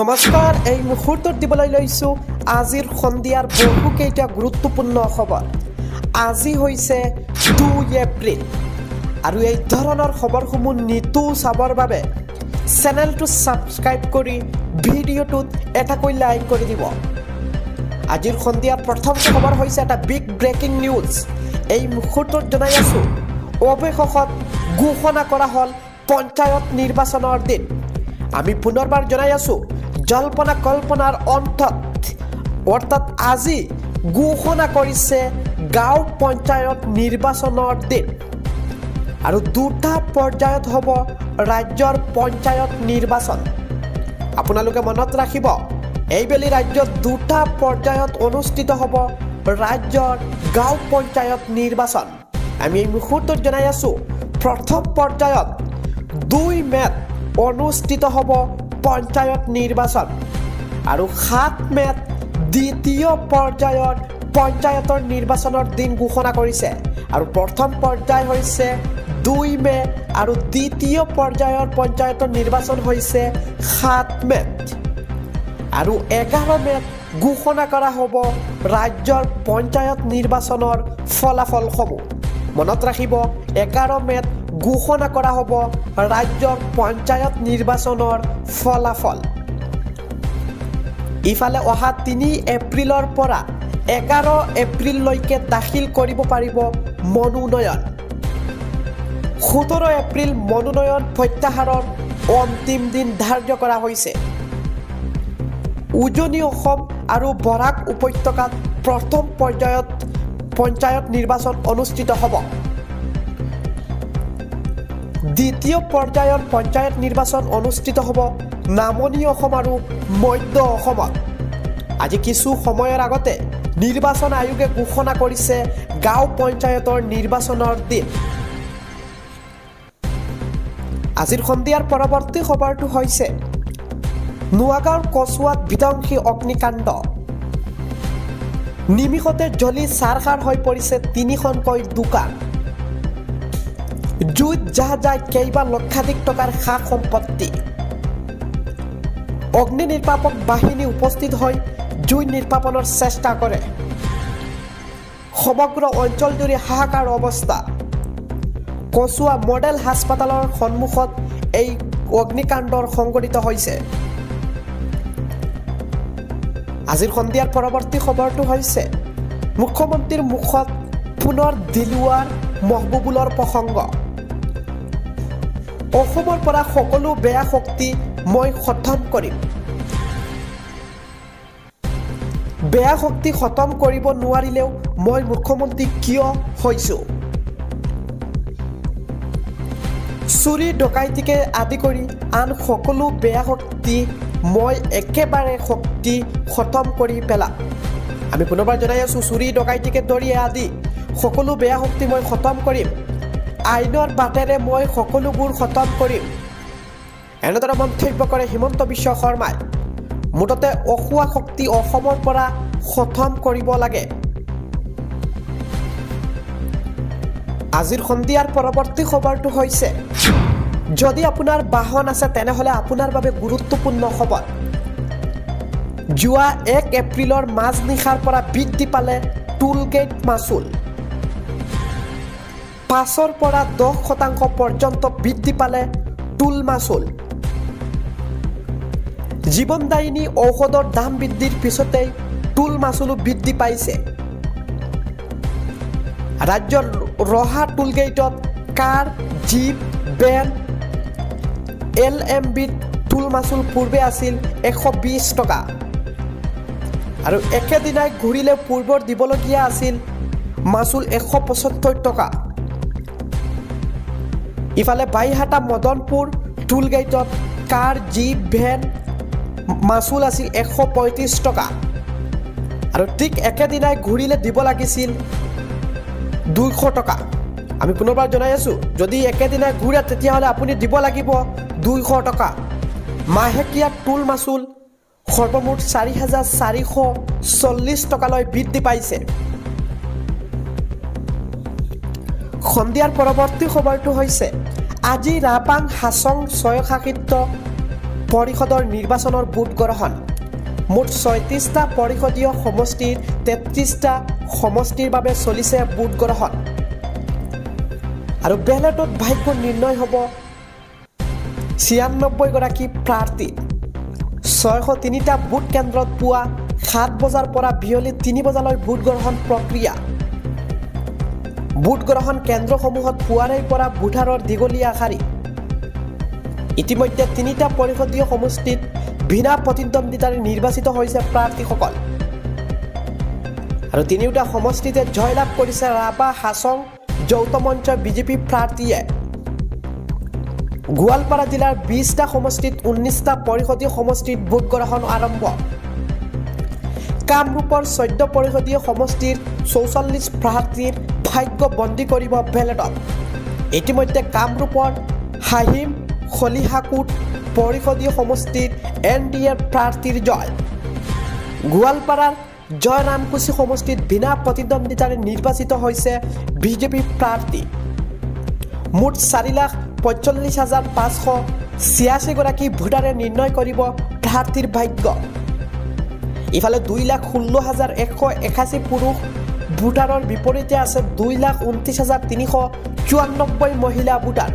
নমস্কাৰ এই মুহূৰ্তত দিবলৈ লৈছো আজিৰ সন্ধিয়াৰ বহুকেইটা গুৰুত্বপূৰ্ণ খবৰ আজি হৈছে 2 এপ্ৰিল আৰু এই ধৰণৰ খবৰসমূহ নিতৌ চাবৰ বাবে চেনেলটো সাবস্ক্ৰাইব কৰি ভিডিঅ'টোত এটাকৈ লাইক কৰি দিব আজিৰ সন্ধিয়াৰ প্ৰথম খবৰ হৈছে এটা বিগ ব্ৰেকিং নিউজ এই মুহূৰ্তত জনাই আছো অৱশেষত ঘোষণা কৰা হল পঞ্চায়ত নিৰ্বাচনৰ দিন আমি পুনৰবাৰ জনাই আছো জল্পনা কল্পনাৰ অন্তত অৰ্থাৎ আজি ঘোষণা কৰিছে গাঁও পঞ্চায়ত নিৰ্বাচনৰ দিন আৰু দুটা পৰ্যায়ত হ'ব ৰাজ্যৰ পঞ্চায়ত নিৰ্বাচন আপোনালোকে মনত ৰাখিব এইবেলি ৰাজ্যত দুটা পৰ্যায়ত অনুষ্ঠিত হ'ব ৰাজ্যৰ গাঁও পঞ্চায়ত নিৰ্বাচন আমি এই মুহূৰ্তত জনাই আছো প্ৰথম পৰ্যায়ত 2 মেত অনুষ্ঠিত হ'ব পঞ্চায়ত নিৰ্বাচন আৰু 7 মেত দ্বিতীয় পৰ্যায়ৰ পঞ্চায়তৰ নিৰ্বাচনৰ দিন ঘোষণা কৰিছে আৰু প্ৰথম পৰ্যায় হৈছে 2 মে আৰু দ্বিতীয় পৰ্যায়ৰ পঞ্চায়তৰ নিৰ্বাচন হৈছে 7 মেত আৰু 11 মেত ঘোষণা কৰা হ'ব ৰাজ্যৰ পঞ্চায়ত নিৰ্বাচনৰ ফলাফলসমূহ মনত ৰাখিব 11 মেত ঘোষণা কৰা হ'ব ৰাজ্যৰ পঞ্চায়ত নিৰ্বাচনৰ ফলাফল ইফালে অহা 3 এপ্ৰিলৰ পৰা 11 এপ্ৰিললৈকে দাখিল কৰিব পাৰিব মনোনয়ন 17 এপ্ৰিল মনোনয়ন প্ৰত্যাহাৰৰ অন্তিম দিন ধাৰ্য কৰা হৈছে উজনি অসম আৰু বৰাক উপত্যকাত প্ৰথম পৰ্যায়ত পঞ্চায়ত নিৰ্বাচন অনুষ্ঠিত হ'ব দ্বিতীয় পৰ্যায়ৰ পঞ্চায়ত নিৰ্বাচন অনুষ্ঠিত হ'ব নামনি অসম আৰু মধ্য অসমত আজি কিছু সময়ৰ আগতে নিৰ্বাচন আয়োগে ঘোষণা কৰিছে গাঁও পঞ্চায়তৰ নিৰ্বাচনৰ দিন আজিৰ সন্ধিয়াৰ পৰৱৰ্তী খবৰটো হৈছে নোয়াগাঁৱৰ কচুৱাত বিধ্বংসী অগ্নিকাণ্ড নিমিষতে জ্বলি চাৰখাৰ হৈ পৰিছে 3খনকৈ দোকান জুইত যায় কেইবা লক্ষাধিক টকাৰ সা সম্পত্তি অগ্নি নিৰ্বাপক বাহিনী উপস্থিত হৈ জুই নিৰ্বাপনৰ চেষ্টা কৰে সমগ্ৰ অঞ্চলজুৰি হাহাকাৰ অৱস্থা কচুৱা মডেল হাস্পতালৰ সন্মুখত এই অগ্নিকাণ্ডৰ সংঘটিত হৈছে আজিৰ সন্ধিয়াৰ পৰৱৰ্তী খবৰটো হৈছে মুখ্যমন্ত্ৰীৰ মুখত পুনৰ দিলৱাৰ মহবুবুলৰ প্ৰসংগ অসমৰ পৰা সকলো বেয়া শক্তি মই খতম কৰিম বেয়া শক্তি খতম কৰিব নোৱাৰিলেও মই মুখ্যমন্ত্ৰী কিয় হৈছো চুৰি ডকাইতিকে আদি কৰি আন সকলো বেয়া শক্তি মই একেবাৰে শক্তি খতম কৰি পেলাম আমি পুনৰবাৰ জনাই আছো চুৰি ডকাইতিকে ধৰি আদি সকলো বেয়া শক্তি মই খতম কৰিম আইনৰ বাটেৰে মই সকলোবোৰ খতম কৰিম এনেদৰে মন্তব্য কৰে হিমন্ত বিশ্ব শৰ্মাই মুঠতে অখুৱা শক্তি অসমৰ পৰা খতম কৰিব লাগে আজিৰ সন্ধিয়াৰ পৰৱৰ্তী খবৰটো হৈছে যদি আপোনাৰ বাহন আছে তেনেহলে আপোনাৰ বাবে গুৰুত্বপূৰ্ণ খবৰ যোৱা 1 এপ্ৰিলৰ মাজনিশাৰ পৰা বৃদ্ধি পালে টুল গেট মাচুল 5ৰ পৰা 10% পৰ্যন্ত বৃদ্ধি পালে টুল মাচুল জীৱনদায়িনী ঔষধৰ দাম বৃদ্ধিৰ পিছতেই টুল মাচুলো বৃদ্ধি পাইছে ৰাজ্যৰ ৰহা টুল গেটত কাৰ জিপ ভেন LMB টুল মাচুল পূৰ্বে আছিল 120 টকা আৰু একেদিনাই ঘূৰিলে পূৰ্বৰ দিবলগীয়া আছিল মাচুল 175 টকা ইফালে বাইহাটা মদনপুৰ টুল গেটত কাৰ জিপ ভেন মাচুল আছিল 135 টকা আৰু ঠিক একেদিনাই ঘূৰিলে দিব লাগিছিল 200 টকা আমি পুনৰবাৰ জনাই আছো যদি একেদিনাই ঘূৰে তেতিয়াহলে আপুনি দিব লাগিব 200 টকা মাহেকীয়া টুল মাচুল সৰ্বমুঠ 4440 টকালৈ বৃদ্ধি পাইছে সন্ধিয়াৰ পৰৱৰ্তী খবৰটো হৈছে আজি ৰাপাং হাছং 6 শাসিত পৰিষদৰ নিৰ্বাচনৰ ভোট গ্ৰহণ মুঠ ৩৬টা পৰিষদীয় সমষ্টিৰ ৩৩টা সমষ্টিৰ বাবে চলিছে ভোট গ্ৰহণ আৰু বেলেটত ভাগ্য নিৰ্ণয় হ'ব ৯৬ গৰাকী প্ৰাৰ্থী ৬০৩টা ভোট কেন্দ্ৰত পুৱা ৭ বজাৰ পৰা বিয়লি ৩ বজালৈ ভোট গ্ৰহণ প্ৰক্ৰিয়া ভোট গ্ৰহণ কেন্দ্ৰসমূহত পুৱাৰে পৰা ভোটাৰৰ দীঘলীয়া শাৰী ইতিমধ্যে ৩টা পৰিষদীয় সমষ্টিত বিনা প্ৰতিদ্বন্দ্বিতাৰে নিৰ্বাচিত হৈছে প্ৰাৰ্থীসকল আৰু ৩টা সমষ্টিতে জয়লাভ কৰিছে ৰাভা হাছং যৌথ মঞ্চ বিজেপি প্ৰাৰ্থীয়ে গোৱালপাৰা জিলাৰ ২০টা সমষ্টিত ১৯টা পৰিষদীয় সমষ্টিত ভোট গ্ৰহণ আৰম্ভ কামৰূপৰ ১৪ পৰিষদীয় সমষ্টিৰ ৪৪ প্ৰাৰ্থীৰ ভাগ্য বন্দী কৰিব বেলেটত ইতিমধ্যে কামৰূপৰ হাহিম খলিহাকুট পৰিষদীয় সমষ্টিত NDAৰ প্ৰাৰ্থীৰ জয় গোৱালপাৰাৰ জয়ৰামকুচি সমষ্টিত বিনা প্ৰতিদ্বন্দ্বিতাৰে নিৰ্বাচিত হৈছে বিজেপি প্ৰাৰ্থী মুঠ ৪,৪৫,৫৮৬ গৰাকী ভোটাৰে নিৰ্ণয় কৰিব প্ৰাৰ্থীৰ ভাগ্য ইফালে ২,১৬,১৮১ পুৰুষ ভোটাৰৰ বিপৰীতে আছে ২,২৯,৩৯৪ মহিলা ভোটাৰ